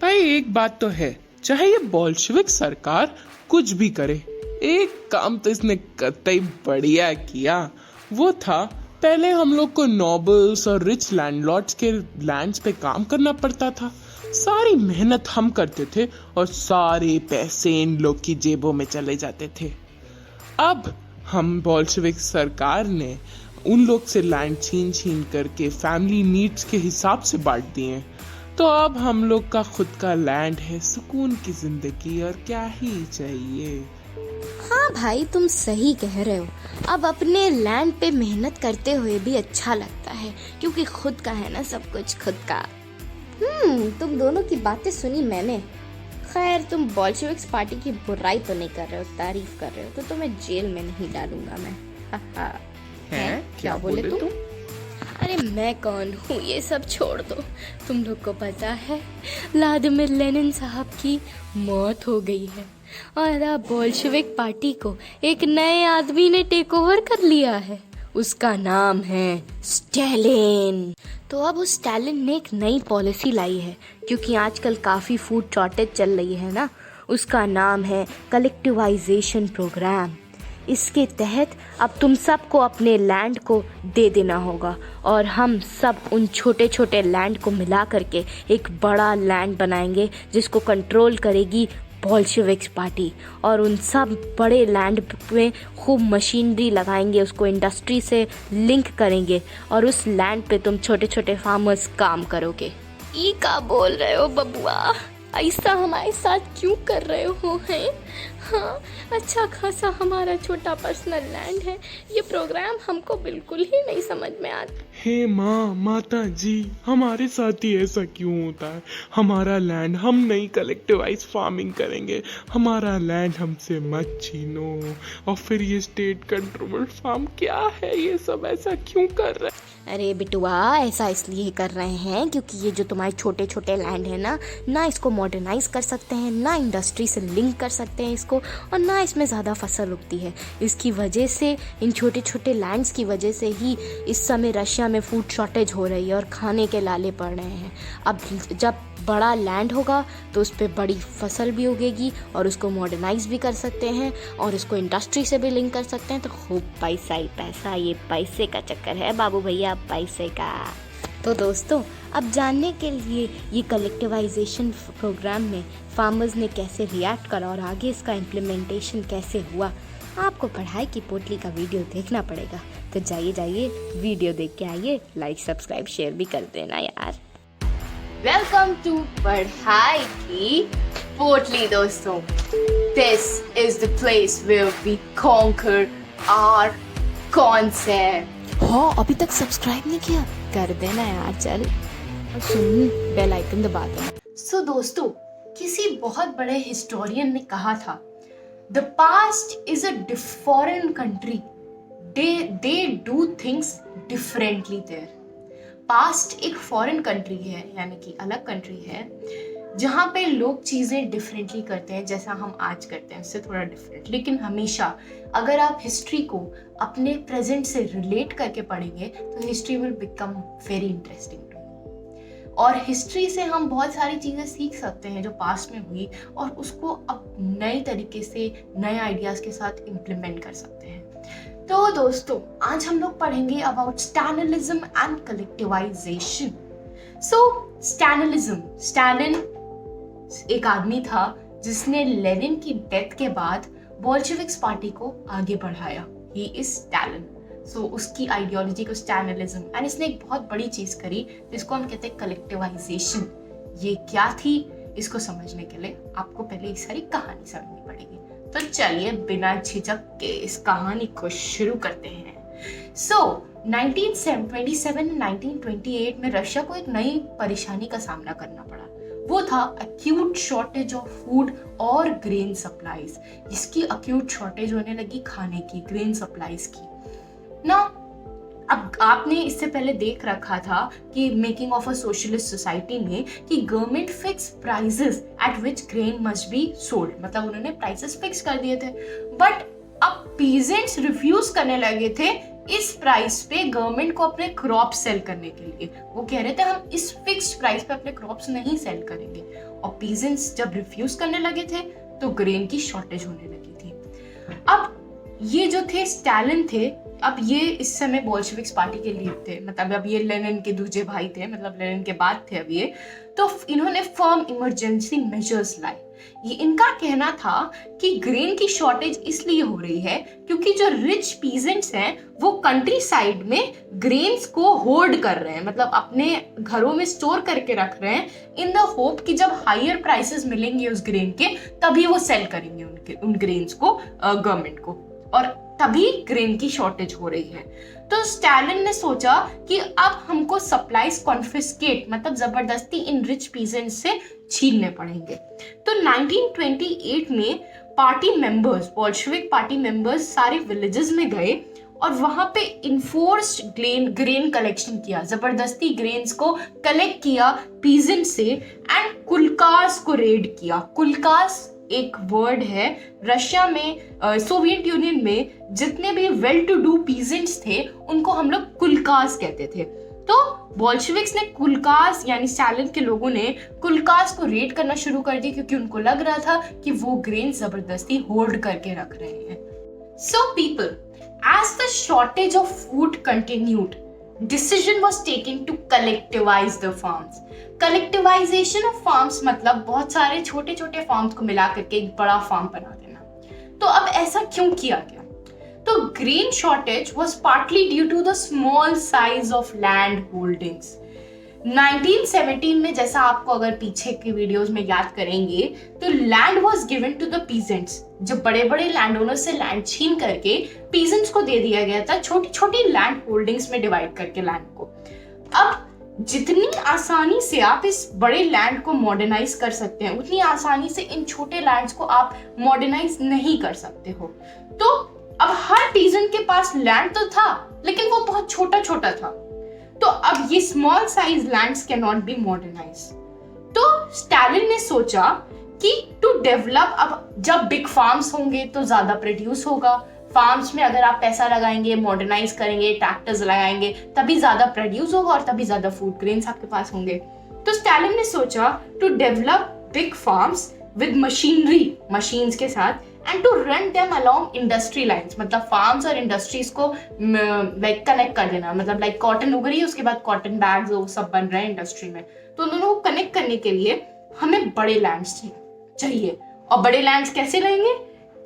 भाई एक बात तो है, चाहे ये बोल्शेविक सरकार कुछ भी करे, एक काम तो इसने कतई बढ़िया किया। वो था, पहले हम लोग को नोबल्स और रिच लैंडलॉर्ड्स के लैंड्स पे काम करना पड़ता था। सारी मेहनत हम करते थे और सारे पैसे इन लोग की जेबों में चले जाते थे। अब हम बोल्शेविक सरकार ने उन लोग से लैंड छीन छीन करके फैमिली नीड्स के हिसाब से बांट दिए, तो अब हम लोग का खुद का लैंड है, सुकून की जिंदगी, और क्या ही चाहिए। हाँ भाई, तुम सही कह रहे हो। अब अपने लैंड पे मेहनत करते हुए भी अच्छा लगता है, क्योंकि खुद का है ना सब कुछ खुद का। तुम दोनों की बातें सुनी मैंने। खैर, तुम बोल्शेविक्स पार्टी की बुराई तो नहीं कर रहे हो, तारीफ कर रहे हो, तो तुम्हें जेल में नहीं डालूंगा मैं। हैं? क्या बोले तुम? अरे मैं कौन हूँ, ये सब छोड़ दो। तुम लोग को पता है व्लादिमीर लेनिन साहब की मौत हो गई है और अब बोल्शेविक पार्टी को एक नए आदमी ने टेक ओवर कर लिया है। उसका नाम है स्टालिन। तो अब उस स्टालिन ने एक नई पॉलिसी लाई है, क्योंकि आजकल काफ़ी फूड शॉर्टेज चल रही है ना। उसका नाम है कलेक्टिवाइजेशन प्रोग्राम। इसके तहत अब तुम सबको अपने लैंड को दे देना होगा और हम सब उन छोटे छोटे लैंड को मिला करके एक बड़ा लैंड बनाएंगे, जिसको कंट्रोल करेगी बोल्शेविक्स पार्टी। और उन सब बड़े लैंड में खूब मशीनरी लगाएंगे, उसको इंडस्ट्री से लिंक करेंगे और उस लैंड पे तुम छोटे छोटे फार्मर्स काम करोगे। ई का बोल रहे हो बबुआ? ऐसा हमारे साथ क्यों कर रहे हो हैं? हाँ, अच्छा खासा हमारा छोटा पर्सनल लैंड है। ये प्रोग्राम हमको बिल्कुल ही नहीं समझ में आता। हे माँ, माता जी, हमारे साथ ही ऐसा क्यों होता है? हमारा लैंड हम नहीं कलेक्टिवाइज फार्मिंग करेंगे, हमारा लैंड हमसे मत छीनो। और फिर ये स्टेट कंट्रोल्ड फार्म क्या है? ये सब ऐसा क्यों कर रहे हैं? अरे बिटुआ, ऐसा इसलिए कर रहे हैं क्योंकि ये जो तुम्हारे छोटे छोटे लैंड है ना इसको मॉडर्नाइज कर सकते हैं, ना इंडस्ट्री से लिंक कर सकते हैं इसको, और ना इसमें ज़्यादा फसल उगती है। इसकी वजह से, इन छोटे छोटे लैंड्स की वजह से ही इस समय रशिया में फूड शॉर्टेज हो रही है और खाने के लाले पड़ रहे हैं। अब जब बड़ा लैंड होगा तो उस पर बड़ी फसल भी उगेगी और उसको मॉडर्नाइज भी कर सकते हैं और इसको इंडस्ट्री से भी लिंक कर सकते हैं। तो खूब पैसा ही पैसा, ये पैसे का चक्कर है बाबू भैया, पैसे का। तो दोस्तों, अब जानने के लिए ये कलेक्टिवाइजेशन प्रोग्राम में फार्मर्स ने कैसे रिएक्ट करा और आगे इसका इम्प्लीमेंटेशन कैसे हुआ, आपको पढ़ाई की पोटली का वीडियो देखना पड़ेगा। तो जाइए वीडियो देख के आइए, लाइक सब्सक्राइब शेयर भी कर देना यार। वेलकम टू पढ़ाई की पोटली दोस्तों। This is the place where we conquer our concept. हाँ, अभी तक सब्सक्राइब नहीं किया? कर देना यार, चल और सुन, बेल आइकन दबा देना। सो दोस्तों, किसी बहुत बड़े हिस्टोरियन ने कहा था, the past is a foreign country, they do things differently there. Past एक फॉरेन कंट्री है, यानी कि अलग कंट्री है, जहाँ पे लोग चीज़ें डिफरेंटली करते हैं, जैसा हम आज करते हैं उससे थोड़ा डिफरेंट। लेकिन हमेशा अगर आप हिस्ट्री को अपने प्रेजेंट से रिलेट करके पढ़ेंगे तो history will become very interesting to you. और हिस्ट्री से हम बहुत सारी चीज़ें सीख सकते हैं जो पास्ट में हुई, और उसको अब नए तरीके से, नए आइडियाज़ के साथ इम्प्लीमेंट कर सकते हैं। तो दोस्तों, आज हम लोग पढ़ेंगे about Stalinism and collectivization. So Stalin एक आदमी था जिसने लेनिन की डेथ के बाद बोल्शेविक्स पार्टी को आगे बढ़ाया। He is Stalin. सो उसकी आइडियोलॉजी को स्टालिनिज्म, एंड इसने एक बहुत बड़ी चीज करी जिसको हम कहते हैं कलेक्टिवाइजेशन। ये क्या थी, इसको समझने के लिए आपको पहले इस सारी कहानी समझनी पड़ेगी। तो चलिए बिना झिझक के इस कहानी को शुरू करते हैं। सो 1927-1928 में रशिया को एक नई परेशानी का सामना करना पड़ा। वो था अक्यूट शॉर्टेज ऑफ फूड और ग्रेन सप्लाईज। इसकी अक्यूट शॉर्टेज होने लगी खाने की, ग्रेन सप्लाईज की ना। अब आपने इससे पहले देख रखा था कि making of a socialist society में कि government fix prices eight which grain must be sold, मतलब उन्होंने प्राइसेस फिक्स कर दिए थे। बट अब पीजेंट्स रिफ्यूज करने लगे थे इस प्राइस पे गवर्नमेंट को अपने क्रॉप सेल करने के लिए। वो कह रहे थे हम इस फिक्स्ड प्राइस पे अपने क्रॉप्स नहीं सेल करेंगे, और पीजेंट्स जब रिफ्यूज करने लगे थे तो ग्रेन की शॉर्टेज होने लगी थी। अब ये जो थे स्टालिन थे, अब ये इस समय बोल्शेविक्स पार्टी के लीड थे, मतलब अब ये लेनिन के दूसरे भाई थे, मतलब लेनिन के बाद थे अब ये। तो इन्होंने फर्म इमरजेंसी मेजर्स लाए। ये इनका कहना था कि ग्रेन की शॉर्टेज इसलिए हो रही है क्योंकि जो रिच पीजेंट्स हैं वो कंट्री साइड में ग्रेन्स को होल्ड कर रहे हैं, मतलब अपने घरों में स्टोर करके रख रहे हैं इन द होप कि जब हायर प्राइसेस मिलेंगे उस ग्रेन के तभी वो सेल करेंगे उन ग्रेन्स को गवर्नमेंट को, और तभी ग्रेन की शॉर्टेज हो रही है। तो स्टालिन ने सोचा कि अब हमको सप्लाईज कॉन्फिस्केट, मतलब जबरदस्ती इन रिच पीजेंट्स से छीनने पड़ेंगे। तो 1928 में party members, Bolshevik party members सारे विलेजेस में गए और वहां पे इन्फोर्स्ड ग्रेन कलेक्शन किया, जबरदस्ती ग्रेन्स को कलेक्ट किया पीजेंट से, एंड कुलकास को रेड किया। कुलकास एक वर्ड है रशिया में, सोवियत यूनियन में जितने भी वेल टू डू पीजेंट्स थे उनको हम लोग कुलकास कहते थे। तो बोल्शेविक्स ने कुलकास यानी स्टालिन के लोगों ने कुलकास को रेड करना शुरू कर दिया क्योंकि उनको लग रहा था कि वो ग्रेन जबरदस्ती होल्ड करके रख रहे हैं। So people, as the shortage of food continued, decision was taken to collectivize the farms. Collectivization of farms मतलब बहुत सारे छोटे छोटे फार्म्स को मिला करके एक बड़ा फार्म बना देना। तो अब ऐसा क्यों किया गया? तो grain shortage was partly due to the small size of land holdings. 1917 में, जैसा आपको अगर पीछे के वीडियोस में याद करेंगे, तो land was given to the peasants. जो बड़े बड़े लैंड ओनर से लैंड छीन करके पीजेंट्स को दे दिया गया था, छोटी छोटी लैंड होल्डिंग्स में डिवाइड करके लैंड को। अब जितनी आसानी से आप इस बड़े लैंड को मॉडर्नाइज कर सकते हैं उतनी आसानी से इन छोटे लैंड्स को आप मॉडर्नाइज नहीं कर सकते हो। तो अब हर पीजेंट के पास लैंड तो था लेकिन वो बहुत छोटा छोटा था, तो अब ये small size lands can not be modernise. तो स्टालिन ने सोचा कि टू डेवलप, अब जब बिग फार्म्स होंगे तो ज्यादा प्रोड्यूस होगा, फार्म्स में अगर आप पैसा लगाएंगे, मॉडर्नाइज करेंगे, ट्रैक्टर्स लगाएंगे, तभी ज्यादा प्रोड्यूस होगा और तभी ज्यादा फूड ग्रेन्स आपके पास होंगे। तो स्टालिन ने सोचा to develop big farms with machinery, machines के साथ, and to run them along industry lines, मतलब फार्म्स और इंडस्ट्रीज को लाइक कनेक्ट कर देना, मतलब लाइक कॉटन उग रही है उसके बाद कॉटन बैग्स वो सब बन रहे हैं इंडस्ट्री में, तो दोनों को कनेक्ट करने के लिए हमें बड़े लैंड्स चाहिए। और बड़े लैंड्स कैसे लेंगे?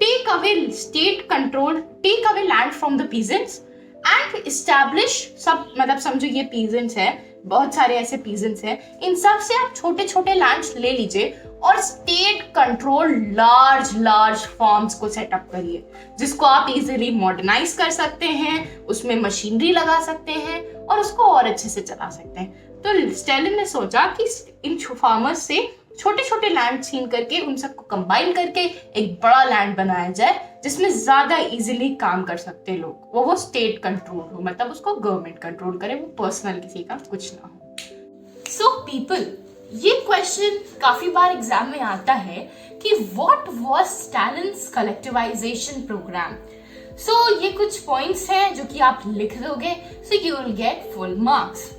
Take away state control, take away land from the peasants and establish, सब मतलब समझो ये पीजेंट्स है, बहुत सारे ऐसे पीजेंट्स हैं, इन सब से आप छोटे छोटे लैंड्स ले लीजिए और स्टेट कंट्रोल लार्ज फार्म्स को सेटअप करिए जिसको आप इजीली मॉडर्नाइज कर सकते हैं, उसमें मशीनरी लगा सकते हैं और उसको और अच्छे से चला सकते हैं। तो स्टालिन ने सोचा कि इन फार्मर्स से छोटे छोटे लैंड छीन करके उन सबको कंबाइन करके एक बड़ा लैंड बनाया जाए जिसमें ज्यादा इजीली काम कर सकते लोग, वो स्टेट कंट्रोल हो, मतलब उसको गवर्नमेंट कंट्रोल करे, वो पर्सनल किसी का कुछ ना हो। सो पीपल, ये क्वेश्चन काफी बार एग्जाम में आता है कि what was Stalin's collectivization program. So ये कुछ पॉइंट्स हैं जो कि आप लिख दोगे, so you will get full marks.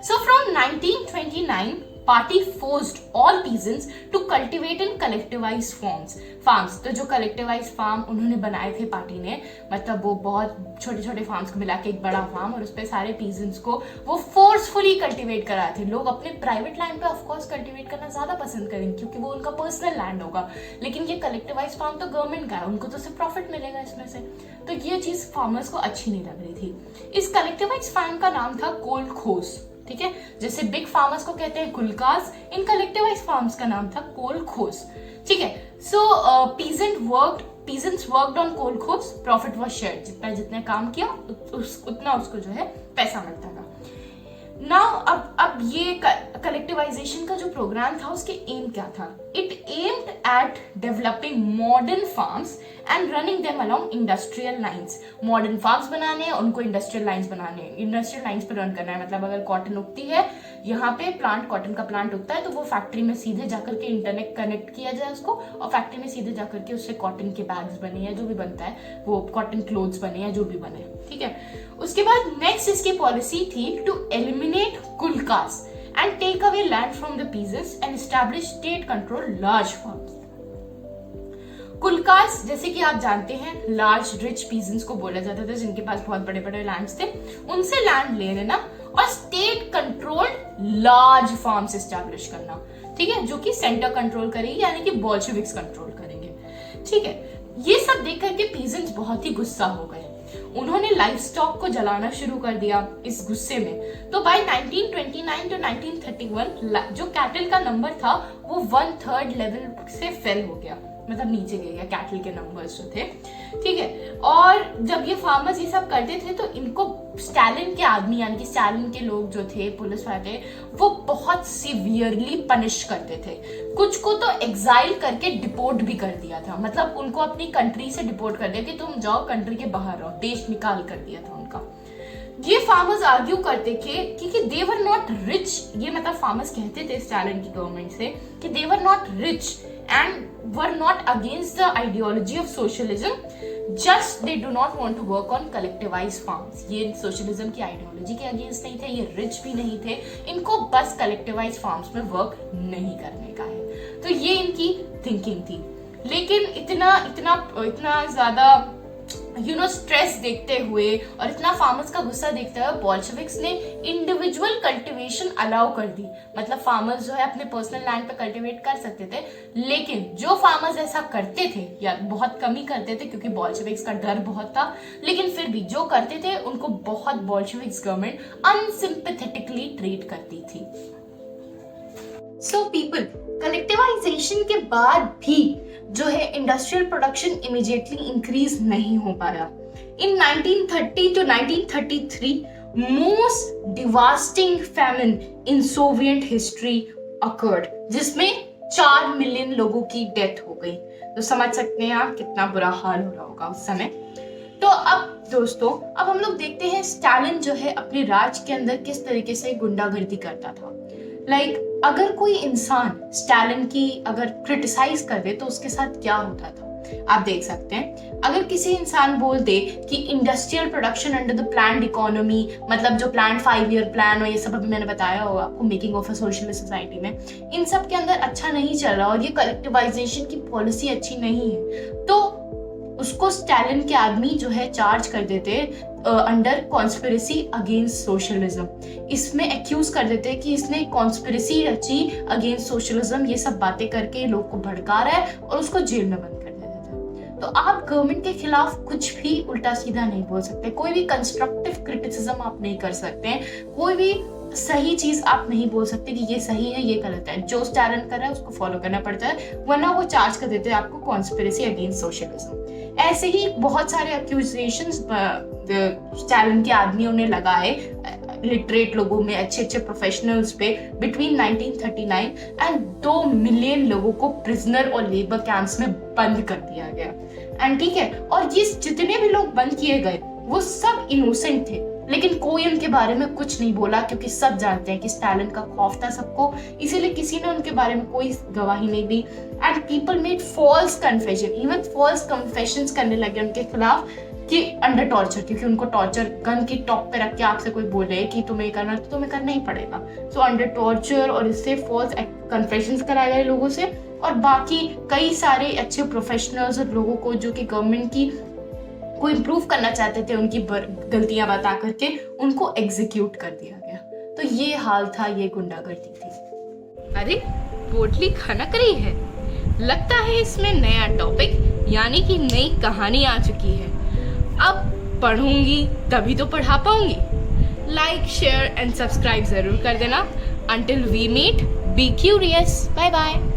So from 1929 party forced all peasants to cultivate in collectivized farms. तो जो कलेक्टिवाइज्ड फार्म उन्होंने बनाए थे पार्टी ने, मतलब वो बहुत छोटे छोटे फार्म्स को मिला के एक बड़ा फार्म, और उस पे सारे पीजेंट्स को वो फोर्सफुली कल्टिवेट कराए थे। लोग अपने प्राइवेट लैंड पे ऑफकोर्स कल्टिवेट करना ज्यादा पसंद करेंगे क्योंकि वो उनका पर्सनल लैंड होगा, लेकिन ये कलेक्टिवाइज्ड फार्म तो गवर्नमेंट का है, उनको तो सिर्फ प्रॉफिट मिलेगा इसमें से, तो ये चीज फार्मर्स को अच्छी नहीं लग रही थी। इस कलेक्टिवाइज्ड फार्म का नाम था कोलखोस, ठीक है, जैसे बिग फार्मर्स को कहते हैं कुलकास, इन कलेक्टिवाइज्ड फार्म्स का नाम था कोलखोस, ठीक है। So peasants worked on kolkhoz, profit was shared, जितने काम किया उतना उसको जो है पैसा मिलता था। नाउ अब ये कलेक्टिवाइजेशन का जो प्रोग्राम था उसके एम क्या था? It aimed at developing modern farms and running them along industrial lines. Modern farms बनाने हैं, उनको इंडस्ट्रियल लाइंस बनाने हैं, इंडस्ट्रियल लाइंस पर रन करना है, मतलब अगर कॉटन उगती है यहाँ पे प्लांट, कॉटन का प्लांट उगता है, तो वो फैक्ट्री में सीधे जाकर के इंटरनेट कनेक्ट किया जाए उसको, और फैक्ट्री में सीधे जाकर के उससे कॉटन के बैग्स बने या जो भी बनता है, वो कॉटन क्लोथ्स बने या जो भी बने, ठीक है। उसके बाद नेक्स्ट इसकी पॉलिसी थी to eliminate kulaks and take away land from the peasants and establish state control large farms. Kulaks जैसे कि आप जानते हैं लार्ज रिच पीजेंट्स को बोला जाता था, जिनके पास बहुत बड़े बड़े लैंड्स थे, उनसे लैंड ले लेना और state controlled large farms establish करना, ठीक है, जो कि सेंटर कंट्रोल करेगी, यानी कि बोल्शेविक्स कंट्रोल करेंगे, ठीक है। ये सब देख करके पीजेंट्स बहुत ही गुस्सा हो गए, उन्होंने लाइफ स्टॉक को जलाना शुरू कर दिया इस गुस्से में। तो बाय 1929 टू 1931 जो कैटल का नंबर था वो 1/3 लेवल से फेल हो गया, मतलब नीचे गया कैटल के नंबर्स जो थे, ठीक है। और जब ये फार्मर्स ये सब करते थे तो इनको स्टालिन के आदमी, यानी कि स्टालिन के लोग जो थे, पुलिस वाले, वो बहुत सिवियरली पनिश करते थे। कुछ को तो एग्जाइल करके डिपोर्ट भी कर दिया था, मतलब उनको अपनी कंट्री से डिपोर्ट कर दिया कि तुम जाओ कंट्री के बाहर रहो, देश निकाल कर दिया था उनका। ये फार्मर्स आर्ग्यू करते थे कि दे वर नॉट रिच, ये मतलब फार्मर्स कहते थे स्टालिन की गवर्नमेंट से कि they were not rich and were not against the ideology of socialism, just they do not want to work on collectivized farms। ये सोशलिज्म की आइडियोलॉजी के अगेंस्ट नहीं थे, ये रिच भी नहीं थे, इनको बस कलेक्टिवाइज फार्म्स में वर्क नहीं करने का है, तो ये इनकी थिंकिंग थी। लेकिन इतना ज्यादा स्ट्रेस देखते हुए और इतना फार्मर्स का गुस्सा देखते हुए बोल्शेविक्स ने इंडिविजुअल कल्टीवेशन अलाउ कर दी, मतलब फार्मर्स जो है अपने पर्सनल लैंड पे कल्टीवेट कर सकते थे, लेकिन जो फार्मर्स ऐसा करते थे या बहुत कम ही करते थे क्योंकि बोल्शेविक्स का डर बहुत था, लेकिन फिर भी जो करते थे उनको बहुत बोल्शेविक्स गवर्नमेंट अनसिंपैथेटिकली ट्रीट करती थी। सो पीपल, कलेक्टिवाइजेशन के बाद भी जो है इंडस्ट्रियल प्रोडक्शन इमीडिएटली इंक्रीज नहीं हो पाया। इन 1930 to 1933 most devastating famine in Soviet history occurred, जिसमें 4 मिलियन लोगों की डेथ हो गई। तो समझ सकते हैं आप कितना बुरा हाल हो रहा होगा उस समय। तो अब दोस्तों, अब हम लोग देखते हैं स्टालिन जो है अपने राज के अंदर किस तरीके से गुंडागर्दी करता था। अगर कोई इंसान स्टालिन की अगर क्रिटिसाइज कर दे तो उसके साथ क्या होता था आप देख सकते हैं। अगर किसी इंसान बोल दे कि industrial production under the planned economy, मतलब जो प्लान 5 ईयर प्लान और ये सब अभी मैंने बताया होगा आपको, making of a socialist society में, इन सब के अंदर अच्छा नहीं चल रहा और ये कलेक्टिवाइजेशन की पॉलिसी अच्छी नहीं है, तो उसको स्टालिन के आदमी जो है चार्ज कर देते अंडर कॉन्स्पिरेसी अगेंस्ट सोशलिज्म। इसमें एक्यूज कर देते कि इसने कॉन्स्पिरेसी रची अगेंस्ट सोशलिज्म, ये सब बातें करके लोग को भड़का रहा है, और उसको जेल में बंद कर देते थे। तो आप गवर्नमेंट के खिलाफ कुछ भी उल्टा सीधा नहीं बोल सकते, कोई भी कंस्ट्रक्टिव क्रिटिसिज्म आप नहीं कर सकते, कोई भी सही चीज आप नहीं बोल सकते कि ये सही है ये गलत है। जो स्टालिन कर रहा है उसको फॉलो करना पड़ता है, वरना वो चार्ज कर देते हैं आपको कॉन्स्पिरेसी अगेंस्ट सोशलिज्म। ऐसे ही बहुत सारे एक्यूजेशंस स्टालिन के आदमियों ने लगाए लिटरेट लोगों में, अच्छे अच्छे प्रोफेशनल्स पे बिटवीन 1939 एंड 2 मिलियन लोगों को प्रिजनर और लेबर कैंप्स में बंद कर दिया गया। एंड ठीक है, और ये जितने भी लोग बंद किए गए वो सब इनोसेंट थे, लेकिन कोई उनके बारे में कुछ नहीं बोला क्योंकि सब जानते हैं कि स्टालिन का खौफ था सबको, इसीलिए किसी ने उनके बारे में कोई गवाही नहीं दी। And people made false confession, even false confessions करने लगे उनके खिलाफ कि अंडर टॉर्चर, क्योंकि उनको टॉर्चर गन की टॉप पे रख के आपसे कोई बोले कि तुम्हें करना तो तुम्हें करना ही पड़ेगा। सो अंडर टॉर्चर और इससे फॉल्स कन्फेशंस कराए गए लोगों से, और बाकी कई सारे अच्छे प्रोफेशनल्स और लोगों को जो कि गवर्नमेंट की को इम्प्रूव करना चाहते थे उनकी गलतियां बता करके उनको एग्जीक्यूट कर दिया गया। तो ये हाल था, ये गुंडागर्दी थी। अरे पोटली खनक रही है, लगता है इसमें नया टॉपिक यानी कि नई कहानी आ चुकी है। अब पढ़ूंगी तभी तो पढ़ा पाऊंगी। लाइक, शेयर एंड सब्सक्राइब जरूर कर देना। Until we meet, be curious. Bye bye.